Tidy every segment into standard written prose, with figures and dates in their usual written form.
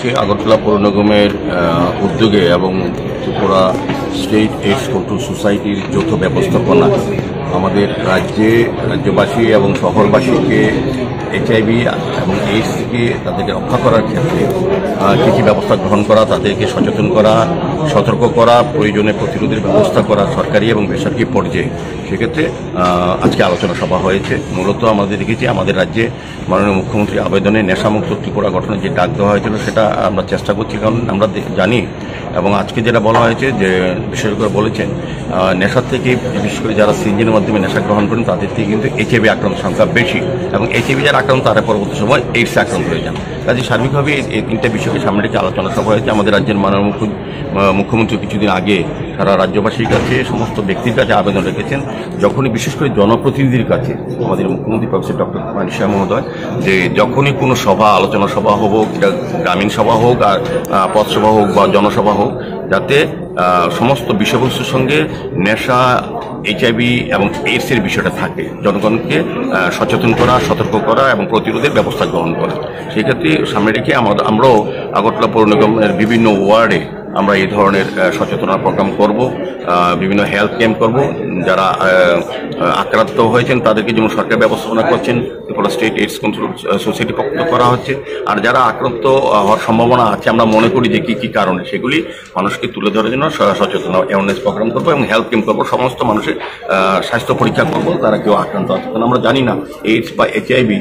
আজকে আগরতলা পৌর নিগমের উদ্যোগে এবং ত্রিপুরা স্টেট এইডস কন্ট্রোল সোসাইটির যৌথ ব্যবস্থাপনা আমাদের রাজ্যবাসী এবং শহরবাসীকে এইচআইভি এবং এইডস থেকে তাদেরকে রক্ষা করার ক্ষেত্রে কী কী ব্যবস্থা গ্রহণ করা, তাদেরকে সচেতন করা, সতর্ক করা, প্রয়োজনে প্রতিরোধের ব্যবস্থা করা সরকারি এবং বেসরকারি পর্যায়ে, সেক্ষেত্রে আজকে আলোচনা সভা হয়েছে। মূলত আমাদের দেখেছি আমাদের রাজ্যে মাননীয় মুখ্যমন্ত্রী আবেদনে নেশামুক্ত ত্রিপুরা গঠনের যে ডাক দেওয়া হয়েছিল সেটা আমরা চেষ্টা করছি, কারণ আমরা জানি এবং আজকে যেটা বলা হয়েছে যে বিশেষজ্ঞরা বলেছেন নেশার থেকে বিশেষ করে যারা সিরিঞ্জের মাধ্যমে নেশা গ্রহণ করেন তাদের থেকে কিন্তু এইচআইভি আক্রান্ত সংখ্যা বেশি এবং এইচআইভি যারা আক্রান্ত তারা পরবর্তী সময় এইডসে আক্রান্ত হয়ে যান। কাজে সার্বিকভাবে এই তিনটা বিষয়কে সামনে রেখে আলোচনা সভা হয়েছে। আমাদের রাজ্যের মাননীয় মুখ্যমন্ত্রী কিছুদিন আগে সারা রাজ্যবাসীর কাছে সমস্ত ব্যক্তির কাছে আবেদন রেখেছেন, যখনই বিশেষ করে জনপ্রতিনিধির কাছে আমাদের মুখ্যমন্ত্রী প্রফেসর ডক্টর মানিক সাহা মহোদয়, যে যখনই কোনো সভা আলোচনা সভা হোক, এটা গ্রামীণ সভা হোক আর পথসভা হোক বা জনসভা হোক, যাতে সমস্ত বিষয়বস্তুর সঙ্গে নেশা, এইচআইভি এবং এইডসের বিষয়টা থাকে, জনগণকে সচেতন করা, সতর্ক করা এবং প্রতিরোধের ব্যবস্থা গ্রহণ করা। সেক্ষেত্রে সামনে রেখে আমরাও আগরতলা পৌর নিগমের বিভিন্ন ওয়ার্ডে আমরা এই ধরনের সচেতনতা প্রোগ্রাম করব, বিভিন্ন হেলথ ক্যাম্প করব। যারা আক্রান্ত হয়েছেন তাদেরকে যেমন সরকার ব্যবস্থাপনা করছেন, Tripura state AIDS control society পক্ষ করা হচ্ছে। আর যারা আক্রান্ত হওয়ার সম্ভাবনা আছে আমরা মনে করি যে কী কী কারণে, সেগুলি মানুষকে তুলে ধরার জন্য সচেতন অ্যাওয়ারনেস প্রোগ্রাম করবো এবং হেলথ ক্যাম্প করবো। সমস্ত মানুষের স্বাস্থ্য পরীক্ষা করবো, তারা কেউ আক্রান্ত আছে, কারণ আমরা জানি না এইডস বা এইচআইভি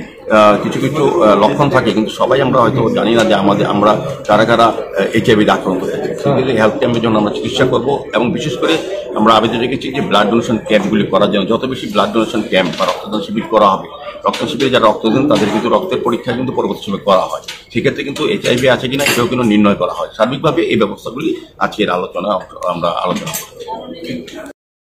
কিছু কিছু লক্ষণ থাকে, কিন্তু সবাই আমরা হয়তো জানি না যে আমরা কারা কারা এইচআইভি আক্রান্ত হয়েছে। সেক্ষেত্রে হেলথ ক্যাম্পের জন্য আমরা চিকিৎসা করব এবং বিশেষ করে আমরা আবেদন রেখেছি যে ব্লাড ডোনেশন ক্যাম্পগুলি করার জন্য। যত বেশি ব্লাড ডোনেশন ক্যাম্প বা রক্তদান শিবির করা হবে, রক্ত শিবিরে যারা রক্ত দেন তাদের কিন্তু রক্তের পরীক্ষা কিন্তু পরবর্তী সময় করা হয়, সেক্ষেত্রে কিন্তু এইচআইভি আছে কিনা এটাও কিন্তু নির্ণয় করা হয়। সার্বিকভাবে এই ব্যবস্থাগুলি আজকের আমরা আলোচনা করব।